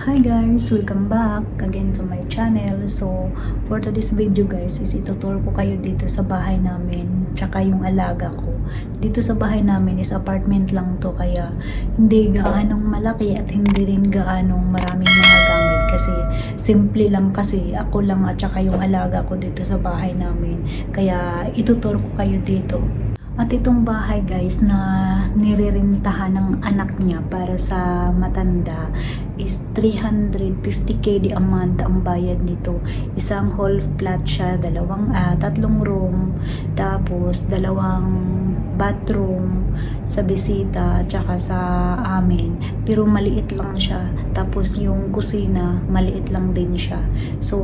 Hi guys! Welcome back again to my channel. So, for today's video guys is ituturo ko kayo dito sa bahay namin tsaka yung alaga ko. Dito sa bahay namin is apartment lang to kaya hindi gaanong malaki at hindi rin gaanong maraming mga gamit kasi simple lang kasi ako lang at tsaka yung alaga ko dito sa bahay namin. Kaya ituturo ko kayo dito. At itong bahay guys na nirerentahan ng anak niya para sa matanda is 350k a month ang bayad nito. Isang whole flat siya, tatlong room, tapos dalawang bathroom sa bisita at saka sa amin. Pero maliit lang siya. Tapos yung kusina, maliit lang din siya. So,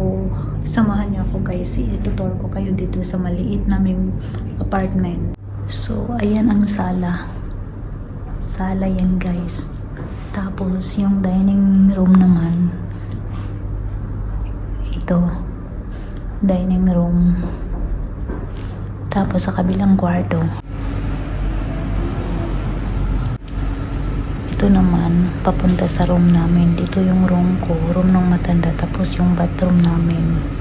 samahan niyo ako guys. Ituturo ko kayo dito sa maliit naming apartment. So, ayan ang sala. Sala yan guys. Tapos, yung dining room naman. Ito. Dining room. Tapos, sa kabilang kwarto. Ito naman, papunta sa room namin. Dito yung room ko. Room ng matanda. Tapos, yung bathroom namin.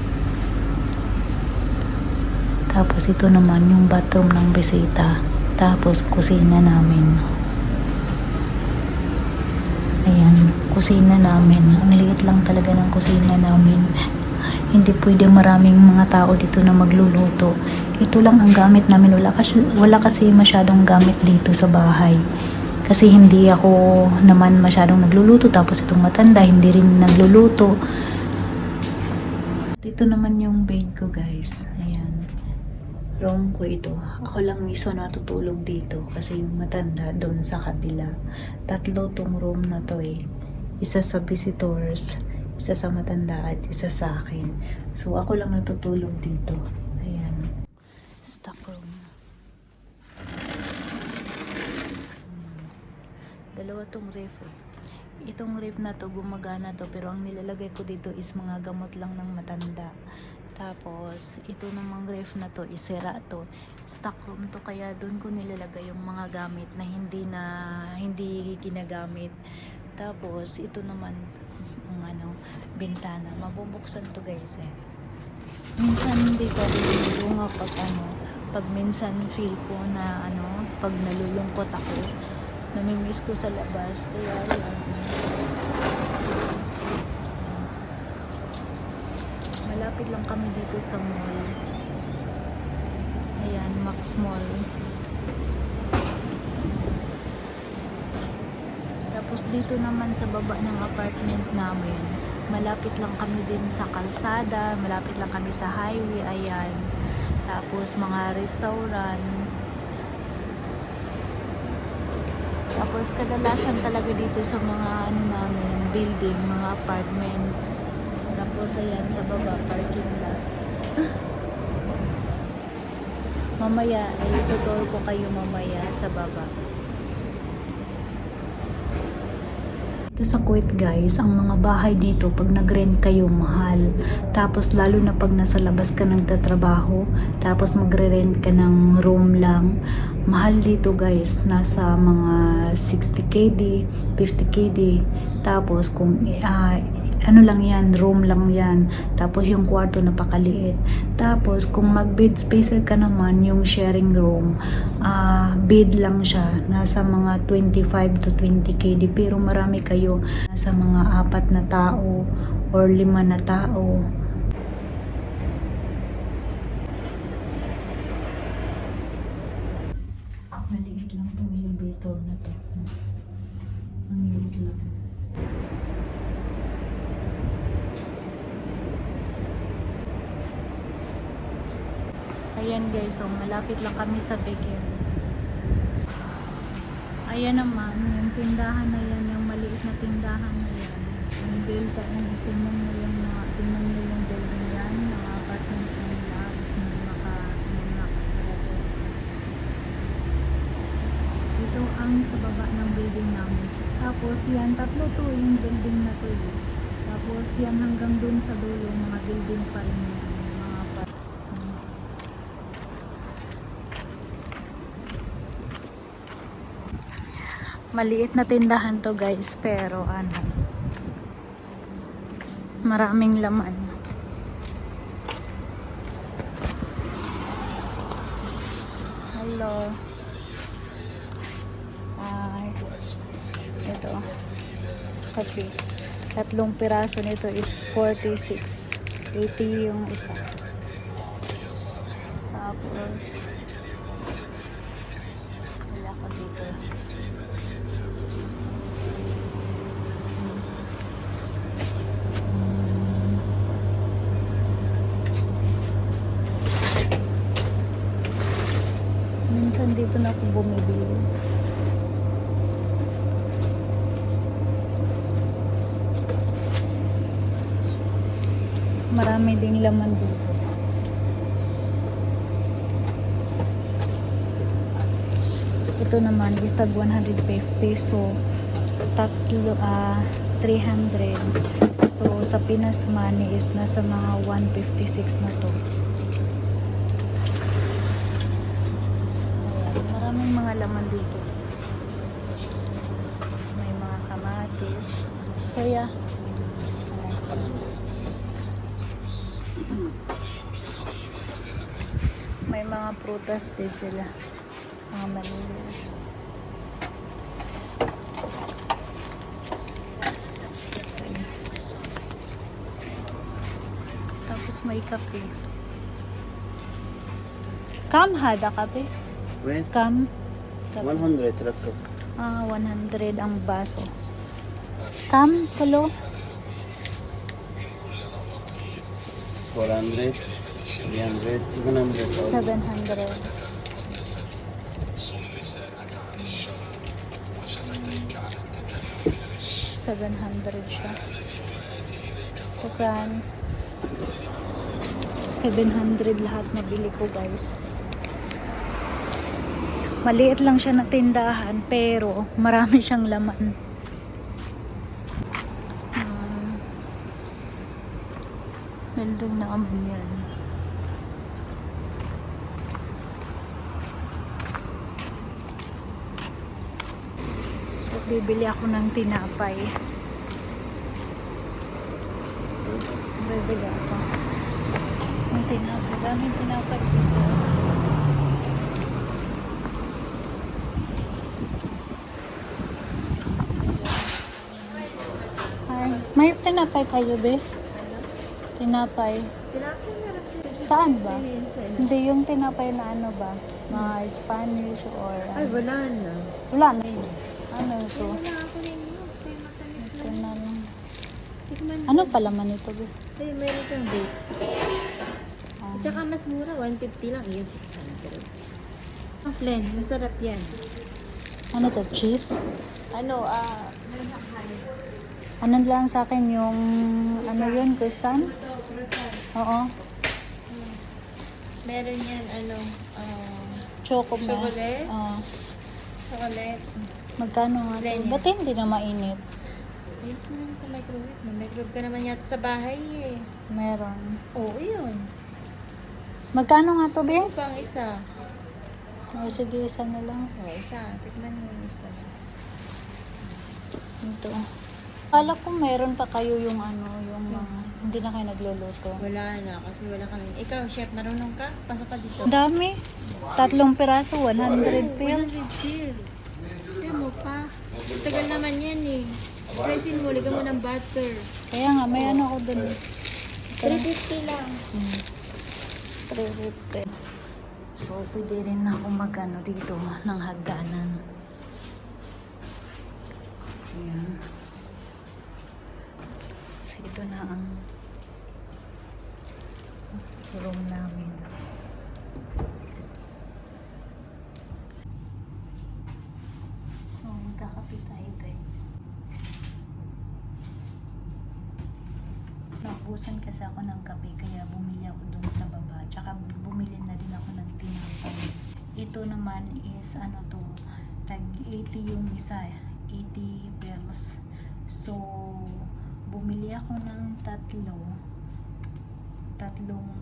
Tapos ito naman yung bathroom ng bisita. Tapos kusina namin. Ayan, kusina namin. Ang liit lang talaga ng kusina namin. Hindi pwede maraming mga tao dito na magluluto. Ito lang ang gamit namin. Wala kasi masyadong gamit dito sa bahay. Kasi hindi ako naman masyadong nagluluto. Tapos itong matanda, hindi rin nagluluto. Dito naman yung bed ko guys. Ayan. Room ko ito. Ako lang mismo natutulog dito kasi yung matanda doon sa kabila. Tatlo tong room na to eh. Isa sa visitors, isa sa matanda at isa sa akin. So ako lang natutulog dito. Ayan. Stock room. Dalawa tong ref. Itong ref na to gumagana to pero ang nilalagay ko dito is mga gamot lang ng matanda. Tapos, ito namang ref na to, isira to. Stock room to, kaya doon ko nilalagay yung mga gamit na hindi ginagamit. Tapos, ito naman, ang bintana. Mabubuksan to guys eh. Minsan hindi ko nilulunga pag minsan feel ko na pag nalulungkot ako, namimiss ko sa labas. Kaya yan. Malapit lang kami dito sa mall. Ayan, Max Mall. Tapos dito naman sa baba ng apartment namin, malapit lang kami din sa kalsada, malapit lang kami sa highway, ayan. Tapos mga restaurant. Tapos kadalasan talaga dito sa mga namin, building, mga apartment. Tapos ayan sa baba, parking lot. Mamaya, ay tuturo ko kayo mamaya sa baba. Ito sa Kuwait guys, ang mga bahay dito pag nag-rent kayo mahal. Tapos lalo na pag nasa labas ka nagtatrabaho, tapos magre-rent ka ng room lang. Mahal dito guys, nasa mga 60kd, 50kd. Tapos kung lang yan, room lang yan. Tapos yung kwarto napakaliit. Tapos kung mag-bed spacer ka naman, yung sharing room, bed lang siya. Nasa mga 25 to 20kd. Pero marami kayo. Nasa mga 4 na tao or 5 na tao. Maliit lang itong elevator na to. Ang liit lang. Ayan guys, so malapit lang kami sa Beger. Ayan naman, yung tindahan na yan, yung maliit na tindahan na yan. Yung delta, tingnan nyo yung building yan, yung apartment na nila, ito ang sa baba ng building namin. Tapos yan, tatlo to yung building na to. Tapos yan hanggang dun sa dulo, mga building pa rin yan. Maliit na tindahan to guys, pero Maraming laman. Hello. Ay. Ito. Kape. 3 piraso nito is 46. 80 yung isa. Tapos wala ka dito. Minsan dito na ako bumibili. Marami ding laman dito. Ito naman is tag 150, so 300. So sa Pinas money is nasa mga 156 na to. Ayan, maraming mga laman dito. May mga kamatis. Kuya. May mga prutas din sila. Mga maliliit. Tapos may kape. Kam hada kape? When? Kam? 100 rakap. 100 ang baso. Kam? Hello? 400, 300, 700. 700. Siya. Sa kan 700 lahat nabili ko, guys. Maliit lang siya na tindahan pero marami siyang laman. Building na kami yan. So, bibili ako ng tinapay. Bibili ako ng tinapay. Daming tinapay dito. Ay, may tinapay kayo, be? Tinapay. Saan ba? Hindi yung tinapay na ano ba? Mga Spanish or... Ay, wala na. Wala na. Ano ito? Wala ako rin mo. Kaya matamis Ito na lang. Tikman mo. Ano pala man ito? Be? Ay, meron siyang bakes. Ah, At saka mas mura, 150 lang. Iyon, 600. Ang plain, masarap yan. ano to? Cheese? Ano, meron siyang honey. Ano lang sa akin yung... Ano yun? Croissant? Oo. Meron yan, Choco ba? Chocolate? Oo. chocolate. Magkano nga Plain to? yan. Ba't hindi na mainit? Ayun mo lang sa microwave. May microwave ka naman yata sa bahay eh. Meron. Oo, yun. Magkano nga to, Be? Ano pang isa? O, sige, isa na lang. Oo, isa. Tikman mo yung isa. Ito. Kala ko meron pa kayo yung ano, yung mga... Hindi na kayo nagluluto. Wala na, kasi wala kami. Ikaw, chef, marunong ka? Pasok ka dito. Ang dami. 3 piraso, 100 pills. 100 pills. Kaya mo pa. Tagal naman yan eh. Slicein mo, lagyan mo ng butter. Kaya nga, may ano ako dun. 350 lang. 350. So, pwede rin ako mag-ano dito ng hagdanan. Ayan. So, ito na ang room namin. So, magkakape tayo, guys. Naubusan kasi ako ng kape, kaya bumili ako dun sa baba. Tsaka bumili na din ako ng tinapay. Ito naman is ano to, tag 80 yung isa, 80 pills. So, bumili ako ng tatlong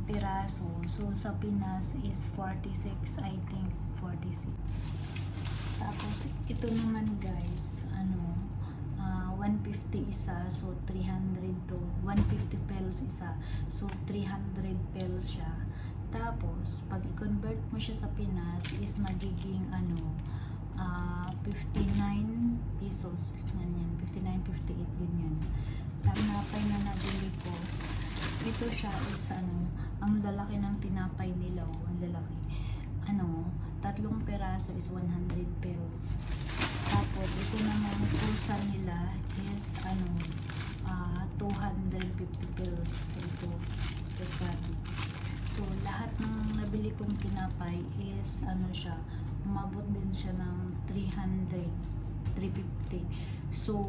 piraso. So, sa Pinas is 46, I think 46. Tapos, ito naman guys, 150 isa, so 300 to 1 150 pesos isa. So, 300 pesos siya. Tapos, pag i-convert mo siya sa Pinas, is magiging 59 pesos. Ganyan, 59, 58, ganyan. Tinapay na nabili ko. Ito siya is ang lalaki ng tinapay nila. Ang lalaki. 3 peraso is 100 pesos. Tapos, ito naman pulsa nila is 250 pesos. Ito sa So, lahat ng nabili kong tinapay is siya, umabot din siya ng 300, 350. So,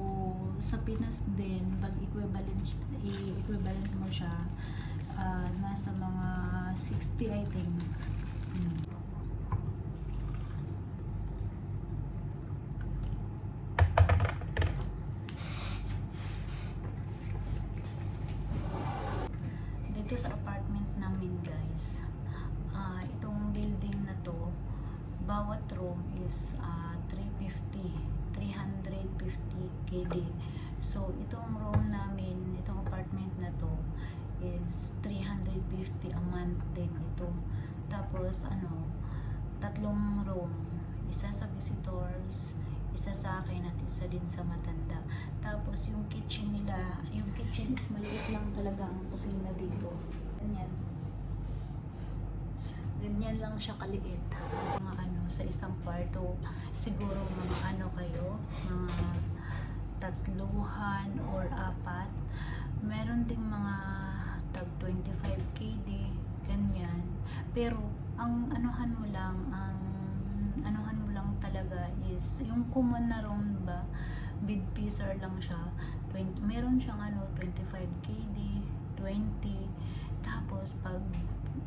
sa Pinas din, pag equivalent mo siya, nasa mga 60 I think. Dito sa apartment namin guys, itong building na to, bawat room is 350 KD. So itong room namin, itong apartment na to is 350 a month din ito. Tapos 3 room, isa sa visitors, isa sa akin at isa din sa matanda. Tapos yung kitchen nila, yung kitchen is maliit lang talaga ang kusina dito. Ganyan lang siya kaliit. Mga sa isang kwarto, siguro mga kayo, mga 3 or 4. Meron ding mga tag 25 KD, ganyan. Pero ang anuhan mo lang talaga is yung common na room ba, bed piecer lang siya. Meron siyang 25 KD, 20. Tapos pag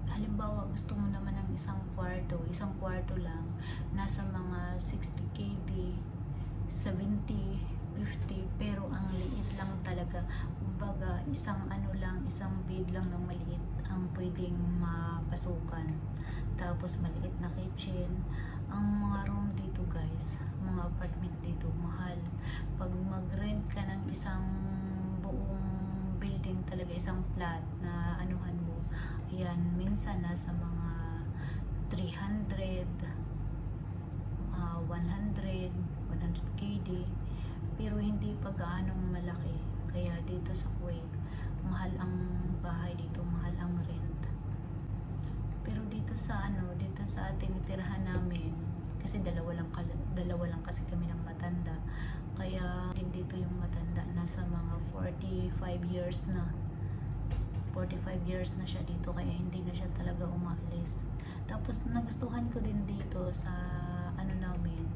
halimbawa gusto mo naman ng isang kwarto lang, nasa mga 60 KD, 70, 50, pero ang liit lang talaga. Kumbaga, isang bed lang ng maliit ang pwedeng mapasukan. Tapos maliit na kitchen. Ang mga room dito guys, mga apartment dito, mahal. Pag mag-rent ka ng isang buong building talaga, isang flat na anuhan mo, ayan, minsan nasa mga 300, 100 KD, pero hindi pa gaanong malaki. Kaya dito sa Kuwait, mahal ang bahay dito, mahal ang rent. Pero dito sa tinitirahan namin, kasi dalawa lang kasi kami ng matanda. Kaya din dito yung matanda, nasa mga 45 years na. 45 years na siya dito, kaya hindi na siya talaga umaalis. Tapos nagustuhan ko din dito sa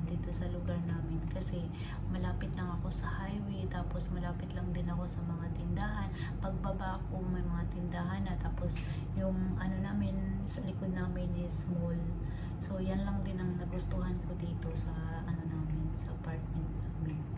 dito sa lugar namin, kasi malapit lang ako sa highway, tapos malapit lang din ako sa mga tindahan. Pagbaba ko may mga tindahan na, tapos yung namin sa likod namin is mall. So yan lang din ang nagustuhan ko dito sa sa apartment namin.